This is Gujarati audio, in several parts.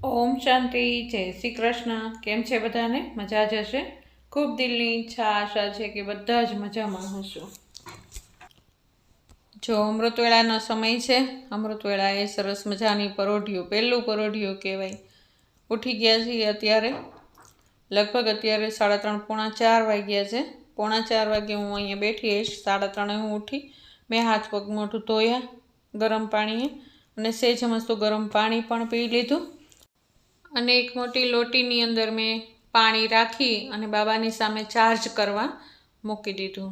ઓમ શાંતિ, જય શ્રી કૃષ્ણ. કેમ છે બધાને? મજા જ હશે. ખૂબ દિલની ઈચ્છા આશા છે કે બધા જ મજામાં હશો. જો અમૃતવેળાનો સમય છે. અમૃતવેળા એ સરસ મજાની પરોઢિયું, પહેલું પરોઢિયું કહેવાય. ઉઠી ગયા છીએ અત્યારે, લગભગ અત્યારે 3:30 પોણા 4 વાગ્યા છે. પોણા 4 વાગે હું અહીંયા બેઠી હઈશ. 3:30 હું ઉઠી, મેં હાથ પગ મોઢું ધોયા ગરમ પાણીએ અને સહેજ મસ્તું ગરમ પાણી પણ પી લીધું. અને એક મોટી લોટીની અંદર મેં પાણી રાખી અને બાબાની સામે ચાર્જ કરવા મૂકી દીધું.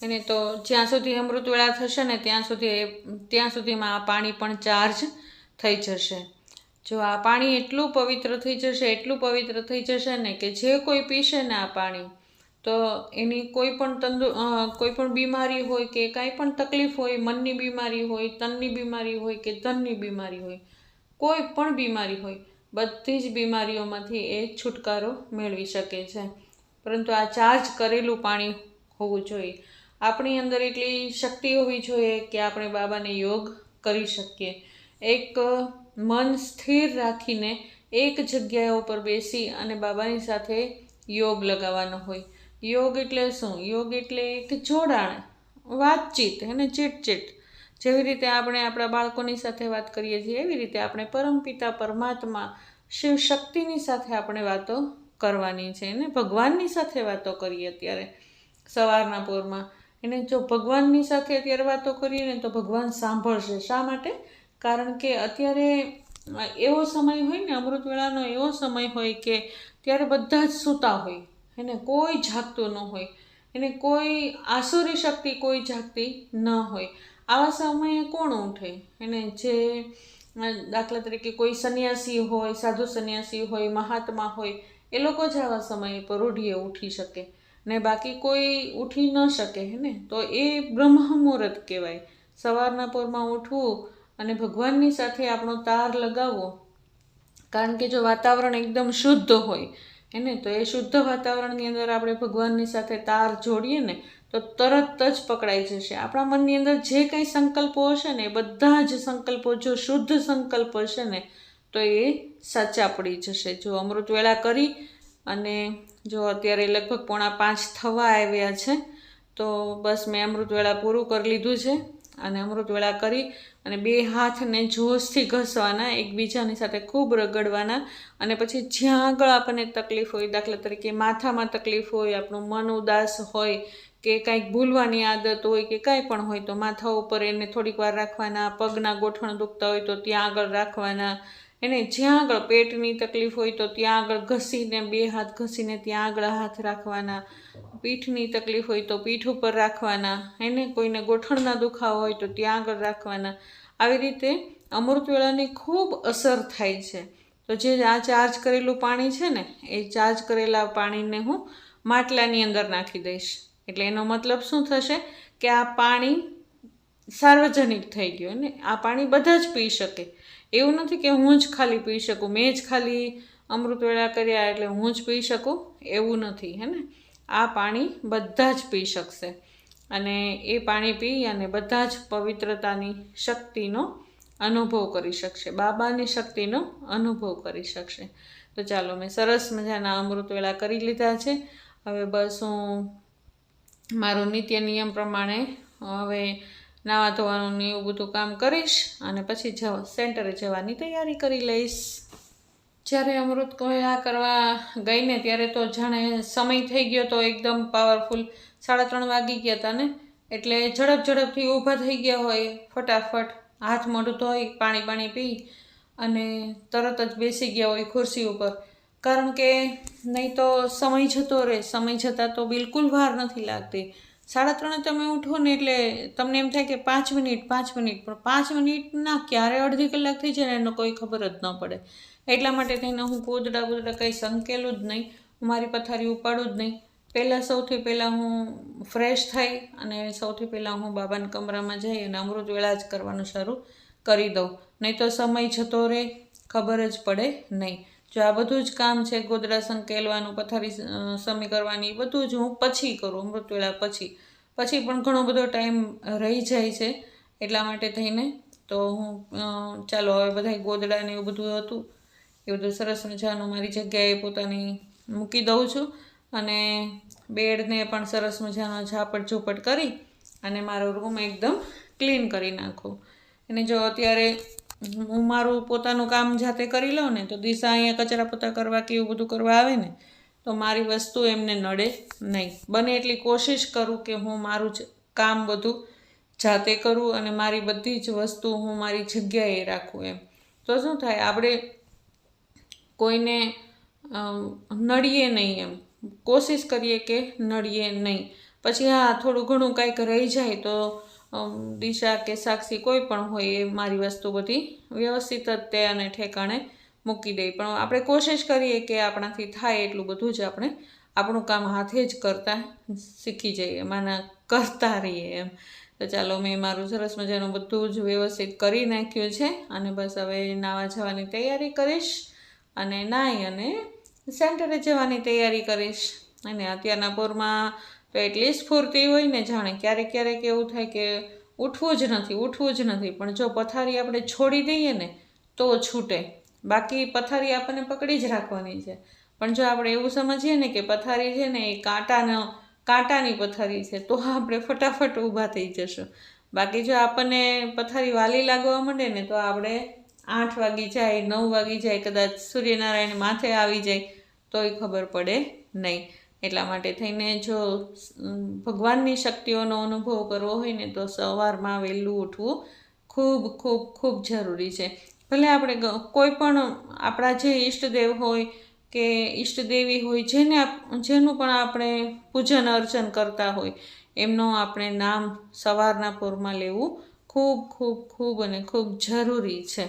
એને તો જ્યાં સુધી અમૃતવેળા થશે ને ત્યાં સુધીમાં આ પાણી પણ ચાર્જ થઈ જશે. જો આ પાણી એટલું પવિત્ર થઈ જશે ને કે જે કોઈ પીશે ને આ પાણી, તો એની કોઈ પણ બીમારી હોય કે કાંઈ પણ તકલીફ હોય, મનની બીમારી હોય, તનની બીમારી હોય કે ધનની બીમારી હોય, કોઈ પણ બીમારી હોય, બધી જ બીમારીઓમાંથી એ છુટકારો મેળવી શકે છે. પરંતુ આ ચાર્જ કરેલું પાણી હોવું જોઈએ. આપણી અંદર એટલી શક્તિ હોવી જોઈએ કે આપણે બાબાને યોગ કરી શકીએ. એક મન સ્થિર રાખીને એક જગ્યા ઉપર બેસી અને બાબાની સાથે યોગ લગાવવાનો હોય. યોગ એટલે શું? યોગ એટલે એક જોડાણ, વાતચીત, એને ચીટ. જેવી રીતે આપણે આપણા બાળકોની સાથે વાત કરીએ છીએ, એવી રીતે આપણે પરમપિતા પરમાત્મા શિવ શક્તિની સાથે આપણે વાતો કરવાની છે. એને ભગવાનની સાથે વાતો કરીએ અત્યારે સવારના પોરમાં. એને જો ભગવાનની સાથે અત્યારે વાતો કરીએ ને તો ભગવાન સાંભળશે. શા માટે? કારણ કે અત્યારે એવો સમય હોય ને, અમૃતવેળાનો એવો સમય હોય કે ત્યારે બધા જ સૂતા હોય, એને કોઈ જાગતું ન હોય, એને કોઈ આસુરી શક્તિ કોઈ જાગતી ન હોય. આવા સમયે કોણ ઉઠે? એને જે દાખલા તરીકે કોઈ સંન્યાસી હોય, સાધુ સંન્યાસી હોય, મહાત્મા હોય, એ લોકો જ આવા સમયે પરોઢિયે ઉઠી શકે ને, બાકી કોઈ ઉઠી ન શકે. ને તો એ બ્રહ્મ મુહૂર્ત કહેવાય. સવારના પોરમાં ઉઠવું અને ભગવાનની સાથે આપણો તાર લગાવવો. કારણ કે જો વાતાવરણ એકદમ શુદ્ધ હોય તો એ શુદ્ધ વાતાવરણની અંદર આપણે ભગવાનની સાથે તાર જોડીએ ને તો તરત જ પકડાઈ જશે. આપણા મનની અંદર જે કંઈ સંકલ્પો હશે ને, બધા જ સંકલ્પો જો શુદ્ધ સંકલ્પ હશે ને તો એ સાચા પડી જશે. જો અમૃતવેળા કરી અને જો અત્યારે લગભગ 4:45 થવા આવ્યા છે, તો બસ મેં અમૃતવેળા પૂરું કરી લીધું છે. અને અમૃતવેળા કરી અને 2 હાથને જોશથી ઘસવાના, એકબીજાની સાથે ખૂબ રગડવાના. અને પછી જ્યાં આગળ આપણને તકલીફ હોય, દાખલા તરીકે માથામાં તકલીફ હોય, આપણું મન ઉદાસ હોય કે કાંઈક ભૂલવાની આદત હોય કે કાંઈ પણ હોય, તો માથા ઉપર એને થોડીક વાર રાખવાના. પગના ગોઠણ દુખતા હોય તો ત્યાં આગળ રાખવાના. એને જ્યાં આગળ પેટની તકલીફ હોય તો ત્યાં આગળ ઘસીને, 2 હાથ ઘસીને ત્યાં આગળ હાથ રાખવાના. પીઠની તકલીફ હોય તો પીઠ ઉપર રાખવાના. એને કોઈને ગોઠણના દુખાવા હોય તો ત્યાં આગળ રાખવાના. આવી રીતે અમૃતવેળાની ખૂબ અસર થાય છે. તો જે આ ચાર્જ કરેલું પાણી છે ને, એ ચાર્જ કરેલા પાણીને હું માટલાની અંદર નાખી દઈશ. એટલે એનો મતલબ શું થશે કે આ પાણી સાર્વજનિક થઈ ગયું ને આ પાણી બધા જ પી શકે. એવું નથી કે હું જ ખાલી પી શકું, મેં જ ખાલી અમૃતવેળા કર્યા એટલે હું જ પી શકું, એવું નથી. આ પાણી બધા જ પી શકશે અને એ પાણી પી અને બધા જ પવિત્રતાની શક્તિનો અનુભવ કરી શકશે, બાબાની શક્તિનો અનુભવ કરી શકશે. તો ચાલો, મેં સરસ મજાના અમૃતવેળા કરી લીધા છે. હવે બસ હું મારું નિત્ય નિયમ પ્રમાણે હવે નાવા ધોવાનું ને એવું બધું કામ કરીશ અને પછી સેન્ટરે જવાની તૈયારી કરી લઈશ. જ્યારે અમૃતવેળા કરવા ગઈ ને ત્યારે તો જાણે સમય થઈ ગયો તો એકદમ પાવરફુલ. 3:30 વાગી ગયા હતા ને, એટલે ઝડપથી ઊભા થઈ ગયા હોય, ફટાફટ હાથ મોઢું ધોઈ પાણી પી અને તરત જ બેસી ગયા હોય ખુરશી ઉપર. કારણ કે નહીં તો સમય જતો રહે. સમય જતાં તો બિલકુલ વાર નથી લાગતી. 3:30 તમે ઉઠો ને એટલે તમને એમ થાય કે 5 મિનિટ, પણ 5 મિનિટના ક્યારે અડધી કલાક થઈ જાય ને એનો કોઈ ખબર જ ન પડે. એટલા માટે થઈને હું ગોદડા કંઈ સંકેલું જ નહીં, મારી પથારી ઉપાડું જ નહીં. સૌથી પહેલાં હું ફ્રેશ થઈ અને સૌથી પહેલાં હું બાબાના કમરામાં જઈ અને અમૃતવેળા જ કરવાનું શરૂ કરી દઉં. નહીં તો સમય જતો રહે, ખબર જ પડે નહીં. જો આ બધું જ કામ છે, ગોદડા સંકેલવાનું, પથારી સમી કરવાની, બધું જ હું પછી કરું, અમૃતવેળા પછી પણ ઘણો બધો ટાઈમ રહી જાય છે. એટલા માટે થઈને તો હું ચાલો હવે બધા ગોદડા ને એવું બધું હતું એ બધું સરસ મજાનું મારી જગ્યાએ પોતાની મૂકી દઉં છું અને બેડને પણ સરસ મજાનો ઝાપટ ઝૂપટ કરી અને મારો રૂમ એકદમ ક્લીન કરી નાખું. અને જો અત્યારે હું મારું પોતાનું કામ જાતે કરી લઉં ને તો દિશા અહીંયા કચરા પોતા કરવા કે એવું બધું કરવા આવે ને તો મારી વસ્તુ એમને નડે નહીં. બને એટલી કોશિશ કરું કે હું મારું જ કામ બધું જાતે કરું અને મારી બધી જ વસ્તુ હું મારી જગ્યાએ રાખું એમ. તો શું થાય, આપણે કોઈને નડીએ નહીં એમ, કોશિશ કરીએ કે નડીએ નહીં. પછી હા, થોડું ઘણું કાંઈક રહી જાય તો દિશા કે સાક્ષી કોઈ પણ હોય એ મારી વસ્તુ બધી વ્યવસ્થિત જ તે અને ઠેકાણે મૂકી દે. પણ આપણે કોશિશ કરીએ કે આપણાથી થાય એટલું બધું જ આપણે આપણું કામ હાથે જ કરતા શીખી જઈએ, માના કરતા રહીએ એમ. તો ચાલો, મેં મારું સરસ મજાનું બધું જ વ્યવસ્થિત કરી નાખ્યું છે અને બસ હવે નાવા જવાની તૈયારી કરીશ અને નાહી અને સેન્ટરે જવાની તૈયારી કરીશ. અને અત્યારના પોરમાં તો એટલી સ્ફૂર્તિ હોય ને, જાણે ક્યારેક ક્યારેક એવું થાય કે ઉઠવું જ નથી. પણ જો પથારી આપણે છોડી દઈએ ને તો છૂટે, બાકી પથારી આપણને પકડી જ રાખવાની છે. પણ જો આપણે એવું સમજીએ ને કે પથારી છે ને એ કાંટાની પથારી છે તો આપણે ફટાફટ ઊભા થઈ જશું. બાકી જો આપણને પથારી વાલી લાગવા માંડે ને તો આપણે 8 વાગી જાય, 9 વાગી જાય, કદાચ સૂર્યનારાયણ માથે આવી જાય તોય ખબર પડે નહીં. એટલા માટે થઈને જો ભગવાનની શક્તિઓનો અનુભવ કરવો હોય ને તો સવારમાં વહેલું ઉઠવું ખૂબ ખૂબ ખૂબ જરૂરી છે. ભલે આપણે કોઈ પણ આપણા જે ઈષ્ટદેવ હોય કે ઈષ્ટદેવી હોય, જેનું પણ આપણે પૂજન અર્ચન કરતા હોય, એમનું આપણે નામ સવારના પોરમાં લેવું ખૂબ ખૂબ ખૂબ અને ખૂબ જરૂરી છે.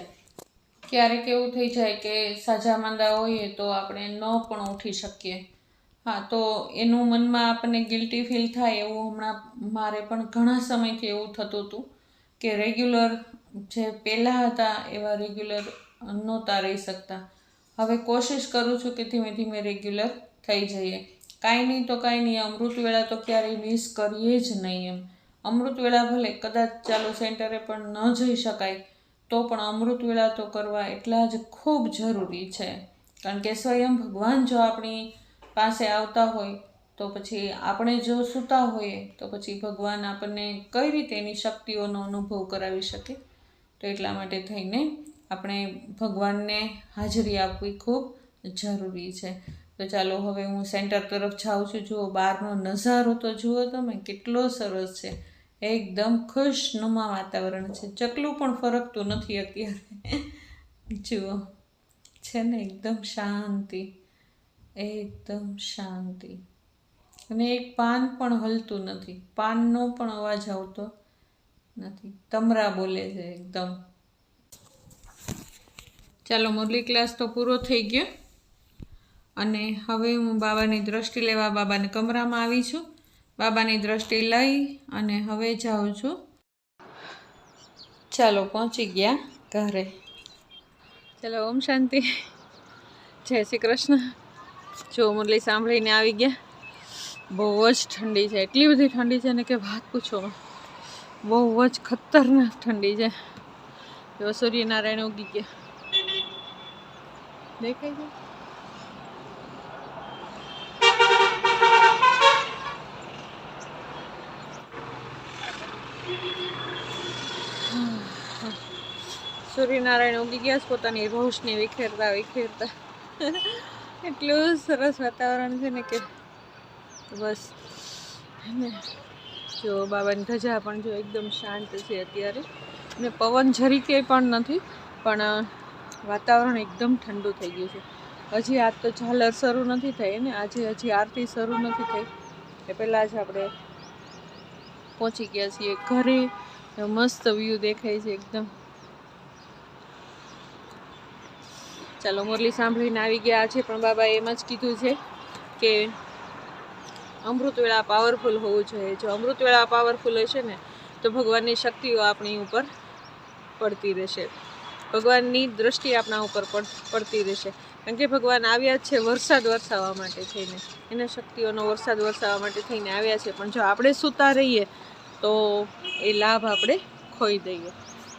ક્યારેક એવું થઈ જાય કે સાજા માંદા હોઈએ તો આપણે ન પણ ઉઠી શકીએ. હા, તો એનું મનમાં આપણને ગિલ્ટી ફીલ થાય. એવું હમણાં મારે પણ ઘણા સમયથી એવું થતું હતું કે રેગ્યુલર જે પહેલાં હતા એવા રેગ્યુલર નહોતા રહી શકતા. હવે કોશિશ કરું છું કે ધીમે ધીમે રેગ્યુલર થઈ જઈએ. કાંઈ નહીં તો કાંઈ નહીં, અમૃતવેળા તો ક્યારેય મિસ કરીએ જ નહીં એમ. અમૃતવેળા ભલે કદાચ ચાલો સેન્ટરે પણ ન જઈ શકાય તો પણ અમૃતવેળા તો કરવા એટલા જ ખૂબ જરૂરી છે. કારણ કે સ્વયં ભગવાન જો આપણી પાસે આવતા હોય તો પછી આપણે જો સૂતા હોઈએ તો પછી ભગવાન આપણને કઈ રીતે એની શક્તિઓનો અનુભવ કરાવી શકે. તો એટલા માટે થઈને આપણે ભગવાનને હાજરી આપવી ખૂબ જરૂરી છે. તો ચાલો, હવે હું સેન્ટર તરફ જાઉં છું. જુઓ, બહારનો નજારો તો જુઓ તમે, કેટલો સરસ છે. એકદમ ખુશનુમા વાતાવરણ છે. ચકલું પણ ફરકતું નથી અત્યારે. જુઓ, છે ને એકદમ શાંતિ, એકદમ શાંતિ. અને એક પાન પણ હલતું નથી, પાનનો પણ અવાજ આવતો નથી. તમરા બોલે છે એકદમ. ચાલો, મુરલી ક્લાસ તો પૂરો થઈ ગયો અને હવે હું બાબાની દ્રષ્ટિ લેવા બાબાના કમરામાં આવી છું. બાબાની દ્રષ્ટિ લઈ અને હવે જાઉં છું. ચાલો, પહોંચી ગયા ઘરે. ચાલો, ઓમ શાંતિ, જય શ્રી કૃષ્ણ. જો મુરલી સાંભળીને આવી ગયા. બહુ જ ઠંડી છે, એટલી બધી ઠંડી છે ને કે વાત પૂછો. બહુ જ ખતરનાક ઠંડી છે. જો સૂર્યનારાયણ ઉગી ગયા, દેખાય છે. સૂર્યનારાયણ ઉગી ગયા, પોતાની રોશની વિખેરતા એટલું સરસ વાતાવરણ છે ને કે બસ. જો બાબાની ધજા પણ જો એકદમ શાંત છે અત્યારે, અને પવન જરીકે પણ નથી, પણ વાતાવરણ એકદમ ઠંડુ થઈ ગયું છે. હજી આજ તો ઝાલર શરૂ નથી થઈ ને, આજે હજી આરતી શરૂ નથી થઈ. એ પહેલાં જ આપણે પહોંચી ગયા છીએ ઘરે. મસ્ત વ્યૂ દેખાય છે એકદમ. ચાલો, મુરલી સાંભળીને આવી ગયા. આજે પણ બાબા એમ જ કીધું છે કે અમૃતવેળા પાવરફુલ હોવું જોઈએ. જો અમૃતવેળા પાવરફુલ હશે ને તો ભગવાનની શક્તિઓ આપણી ઉપર પડતી રહેશે, ભગવાનની દ્રષ્ટિ આપણા ઉપર પડતી રહેશે. કારણ કે ભગવાન આવ્યા છે વરસાદ વરસાવવા માટે થઈને, એના શક્તિઓનો વરસાદ વરસાવવા માટે થઈને આવ્યા છે. પણ જો આપણે સૂતા રહીએ તો એ લાભ આપણે ખોઈ દઈએ.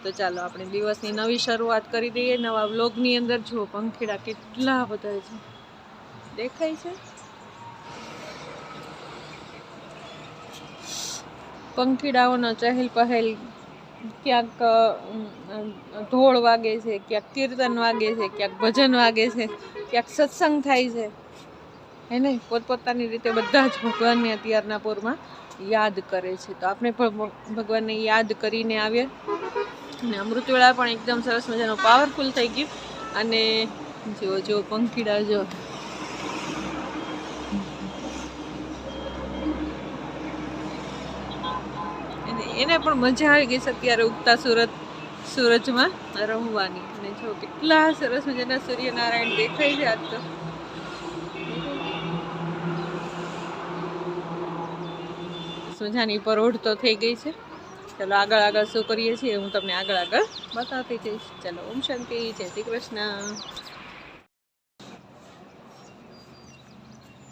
તો ચાલો આપણે દિવસની નવી શરૂઆત કરી દઈએ નવા વ્લોગની અંદર. જુઓ પંખીડા કેટલા બધા છે, દેખાય છે? પંખીડાઓનો ચહેલ પહેલ, ક્યાંક ઢોળ વાગે છે, ક્યાંક કીર્તન વાગે છે, ક્યાંક ભજન વાગે છે, ક્યાંક સત્સંગ થાય છે, હે નહીં? પોતપોતાની રીતે બધા જ ભગવાનને અત્યારના પોરમાં યાદ કરે છે. તો આપણે પણ ભગવાનને યાદ કરીને આવીએ. અને અમૃતવેળા પણ એકદમ સરસ મજાનું પાવરફુલ થઈ ગયું. અને જો પંખીડા જો એને પણ મજા આવી ગઈ છે અત્યારે ઉગતા સૂરજમાં રમવાની. અને જો કેટલા સરસ મજાના સૂર્યનારાયણ દેખાય છે આજ તો. મજાની પરોઢ તો થઈ ગઈ છે. ચલો આગળ શું કરીએ છીએ હું તમને આગળ બતાવતી જઈશ. ચલો ઓમ શાંતિ, જય શ્રી કૃષ્ણ.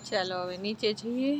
ચાલો હવે નીચે જઈએ.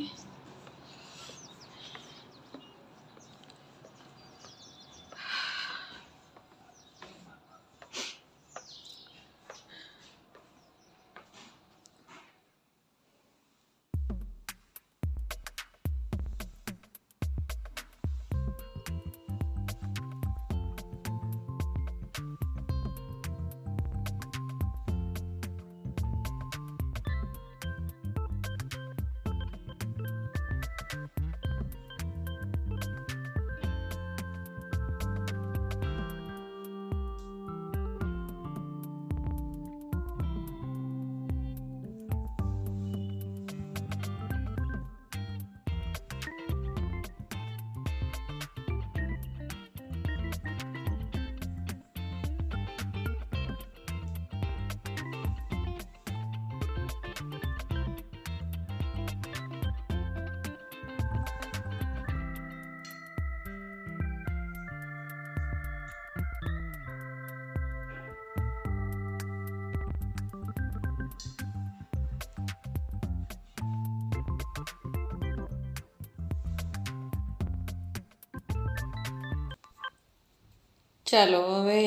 ચાલો હવે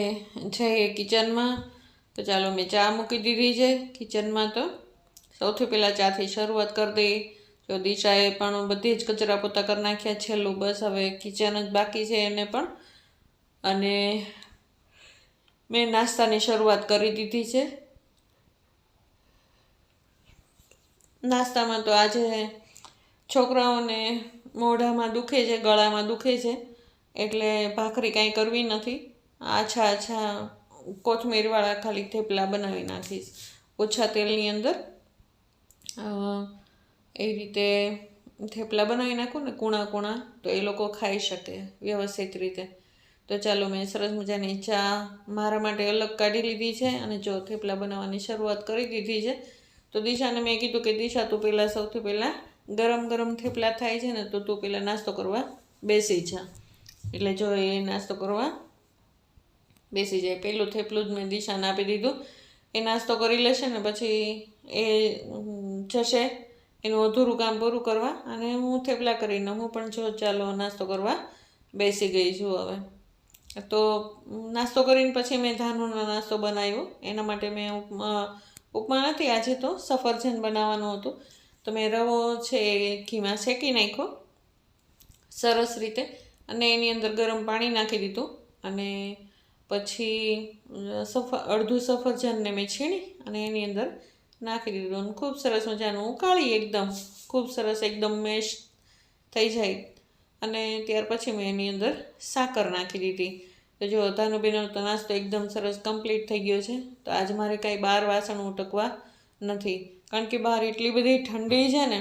જઈએ કિચનમાં. તો ચાલો મેં ચા મૂકી દીધી છે કિચનમાં. તો સૌથી પહેલાં ચાથી શરૂઆત કરી દઈએ. જો દિશાએ પણ બધી જ કચરા પોતા કરી નાખ્યા. છેલ્લું બસ હવે કિચન જ બાકી છે એને પણ. અને મેં નાસ્તાની શરૂઆત કરી દીધી છે. નાસ્તામાં તો આજે છોકરાઓને મોઢામાં દુખે છે, ગળામાં દુખે છે, એટલે ભાખરી કાંઈ કરવી નથી. આછા કોથમીરવાળા ખાલી થેપલા બનાવી નાખીશ ઓછા તેલની અંદર. એ રીતે થેપલા બનાવી નાખું ને કૂણા તો એ લોકો ખાઈ શકે વ્યવસ્થિત રીતે. તો ચાલો મેં સરસ મજાની ચા મારા માટે અલગ કાઢી લીધી છે. અને જો થેપલા બનાવવાની શરૂઆત કરી દીધી છે. તો દિશાને મેં કીધું કે દિશા તું પહેલાં સૌથી પહેલાં ગરમ થેપલા થાય છે ને તો તું પહેલાં નાસ્તો કરવા બેસી જા. એટલે જો એ નાસ્તો કરવા બેસી જાય. પહેલું થેપલું જ મેં દિશાને આપી દીધું. એ નાસ્તો કરી લેશે ને પછી એ જશે એનું અધૂરું કામ પૂરું કરવા. અને હું થેપલા કરીને હું પણ જો ચાલો નાસ્તો કરવા બેસી ગઈ છું હવે. તો નાસ્તો કરીને પછી મેં ધાનુનો નાસ્તો બનાવ્યો. એના માટે મેં ઉપમા નથી, આજે તો સફરજન બનાવવાનું હતું. તો મેં રવો છે એ ઘીમાં શેકી નાખ્યો સરસ રીતે. અને એની અંદર ગરમ પાણી નાખી દીધું. અને પછી અડધું સફરજનને મેં છીણી અને એની અંદર નાખી દીધું. અને ખૂબ સરસ મજાનું ઉકાળી એકદમ ખૂબ સરસ એકદમ મેશ થઈ જાય. અને ત્યાર પછી મેં એની અંદર સાકર નાખી દીધી. તો જો ધાનુબેનનો તો નાસ્તો એકદમ સરસ કમ્પ્લીટ થઈ ગયો છે. તો આજે મારે કાંઈ બહાર વાસણ ઉટકવા નથી, કારણ કે બહાર એટલી બધી ઠંડી છે ને.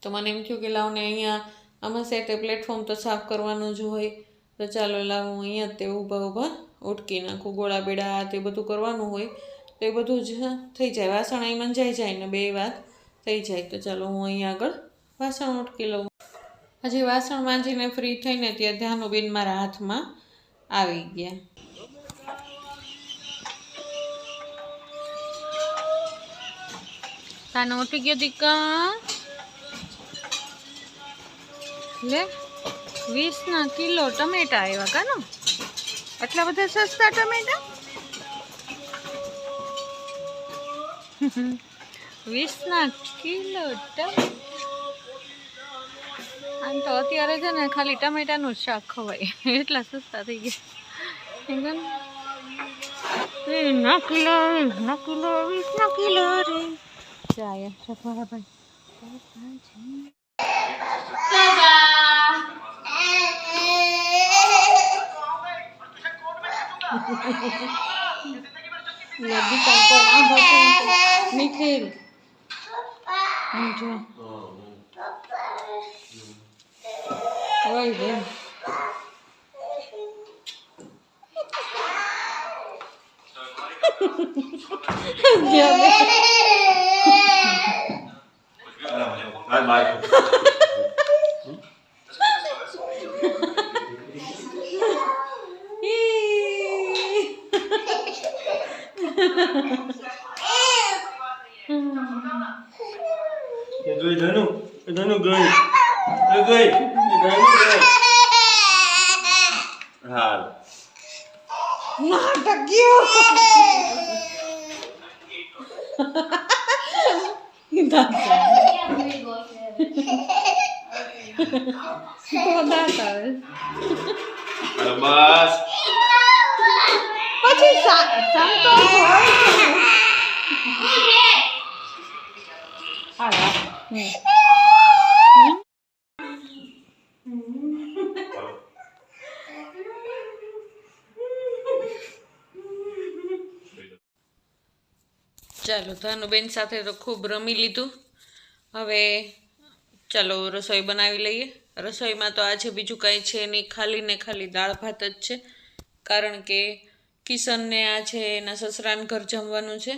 તો મને એમ થયું કે લાવને અહીંયા આમાં સેટે પ્લેટફોર્મ તો સાફ કરવાનું જ હોય. તો ચાલો લાવ હું અહીંયા જ તે ઊભા ઉટકી નાખું. ગોળા બેડા તે બધું કરવાનું હોય તો એ બધું જ થઈ જાય. વાસણ અહીં મંજાઈ જાય ને બે વાત થઈ જાય. તો ચાલો હું અહીંયા આગળ વાસણ ઉટકી લઉં. હજી વાસણ માંજીને ફ્રી થઈને ત્યાં ધાનુબેન મારા હાથમાં આવી ગયા. તાનો ઉઠી ગયો દીકા લે. 20 કિલો ટમેટા આવ્યા કાનો. આટલા બધા સસ્તા ટમેટા 20 કિલો આમ તો અત્યારે છે ને ખાલી ટમેટાનું જ શાક ખવાય એટલા સસ્તા થઈ ગયા ના કિલો 20 કિલો રે જાય ભાઈ નદી કાંકો ના ભરતો નિખિલ જો ઓય બેન ધનુ ગઈ હાલ નાટક્યો બસ પછી સંતોષ હોય ચાલો ધાનુબેન સાથે તો ખૂબ રમી લીધું હવે ચાલો રસોઈ બનાવી લઈએ રસોઈમાં તો આજે બીજું કાંઈ છે નહીં ખાલી ને ખાલી દાળ ભાત જ છે કારણ કે કિશનને આજે એના સસરાને ઘર જમવાનું છે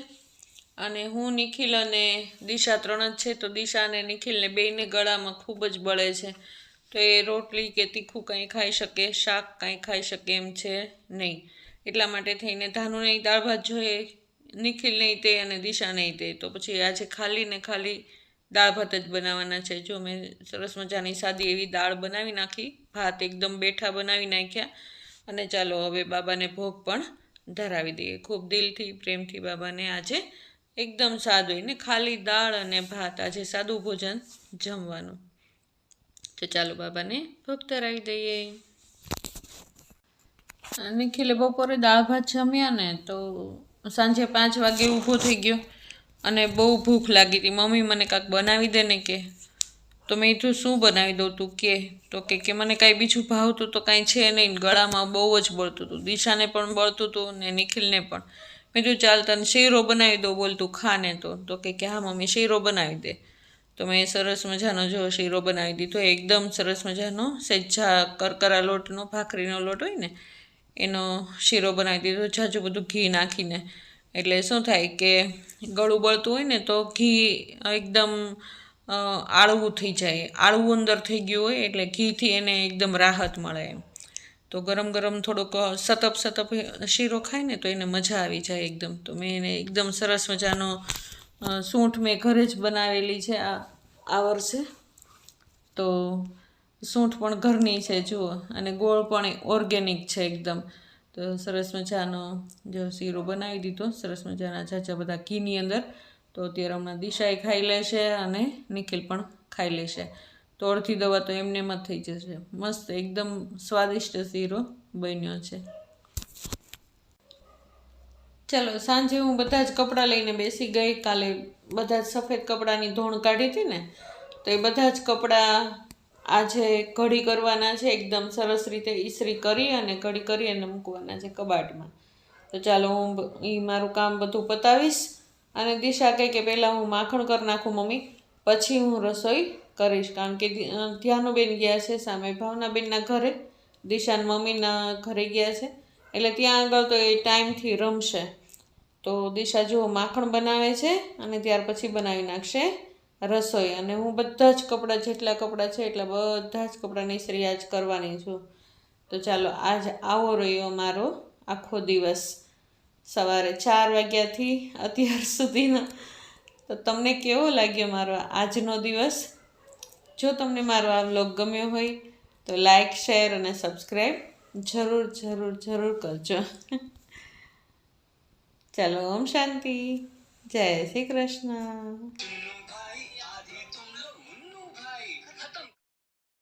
અને હું નિખિલ અને દિશા 3 જ છે તો દિશા અને નિખિલને બેયને ગળામાં ખૂબ જ બળે છે તો એ રોટલી કે તીખું કંઈ ખાઈ શકે શાક કંઈ ખાઈ શકે એમ છે નહીં એટલા માટે થઈને ધાનુ નહીં દાળ ભાત જોઈએ નિખિલ નહીં તે અને દિશા નહીં તે તો પછી આજે ખાલી ને ખાલી દાળ ભાત જ બનાવવાના છે જો મેં સરસ મજાની સાદી એવી દાળ બનાવી નાખી ભાત એકદમ બેઠા બનાવી નાખ્યા અને ચાલો હવે બાબાને ભોગ પણ ધરાવી દઈએ ખૂબ દિલથી પ્રેમથી બાબાને આજે એકદમ સાદું ને ખાલી દાળ અને ભાત આજે સાદું ભોજન જમવાનું તો ચાલો બાબાને ભોગ ધરાવી દઈએ નિખિલે બપોરે દાળ ભાત જમ્યા ને તો સાંજે 5 વાગે ઊભો થઈ ગયો અને બહુ ભૂખ લાગી હતી મમ્મી મને કાંઈક બનાવી દે ને કે તો મેં કીધું શું બનાવી દઉં તું કે તો કે મને કાંઈ બીજું ભાવતું તો કાંઈ છે નહીં ગળામાં બહુ જ બળતું હતું દિશાને પણ બળતું હતું ને નિખિલને પણ મેં કીધું ચાલ તને શીરો બનાવી દઉં બોલ તું ખાને તો કે હા મમ્મી શીરો બનાવી દે તો મેં સરસ મજાનો જો શીરો બનાવી દીધો એકદમ સરસ મજાનો સહેજા કરકરા લોટનો ભાખરીનો લોટ હોય ને એનો શીરો બનાવી દીધો જાજુ બધું ઘી નાખીને એટલે શું થાય કે ગળું બળતું હોય ને તો ઘી એકદમ આળવું થઈ જાય આળવું અંદર થઈ ગયું હોય એટલે ઘીથી એને એકદમ રાહત મળે એમ તો ગરમ ગરમ થોડોક સતપ શીરો ખાય ને તો એને મજા આવી જાય એકદમ તો મેં એને એકદમ સરસ મજાનો સૂંઠ મેં ઘરે જ બનાવેલી છે આ વર્ષે તો સૂંઠ પણ ઘરની છે જુઓ અને ગોળ પણ ઓર્ગેનિક છે એકદમ તો સરસ મજાનો જો શીરો બનાવી દીધો સરસ મજાના ઝાઝા બધા ઘીની અંદર તો અત્યારે હમણાં દિશાએ ખાઈ લેશે અને નિખિલ પણ ખાઈ લેશે તો અડધી દવા તો એમને જ થઈ જશે મસ્ત એકદમ સ્વાદિષ્ટ શીરો બન્યો છે ચાલો સાંજે હું બધા જ કપડાં લઈને બેસી ગઈ કાલે બધા જ સફેદ કપડાની ધોણ કાઢી હતી ને તો એ બધા જ કપડાં આજે ઘડી કરવાના છે એકદમ સરસ રીતે ઇસ્ત્રી કરી અને ઘડી કરી અને મૂકવાના છે કબાટમાં તો ચાલો હું એ મારું કામ બધું પતાવીશ અને દિશા કહે કે પહેલાં હું માખણ કરી નાખું મમ્મી પછી હું રસોઈ કરીશ કારણ કે ધ્યાનુબેન ગયા છે સામે ભાવનાબેનના ઘરે દિશાના મમ્મીના ઘરે ગયા છે એટલે ત્યાં આગળ તો એ ટાઈમથી રમશે તો દિશા જુઓ માખણ બનાવે છે અને ત્યાર પછી બનાવી નાખશે રસોઈ અને હું બધા જ કપડાં જેટલા કપડાં છે એટલા બધા જ કપડાની ઇસ્ત્રી આજ કરવાની છું તો ચાલો આજ આવો રહ્યો મારો આખો દિવસ સવારે 4 વાગ્યાથી અત્યાર સુધીનો તો તમને કેવો લાગ્યો મારો આજનો દિવસ જો તમને મારો આ વ્લોગ ગમ્યો હોય તો લાઈક શેર અને સબસ્ક્રાઈબ જરૂર જરૂર જરૂર કરજો. ચાલો ઓમ શાંતિ. જય શ્રી કૃષ્ણ.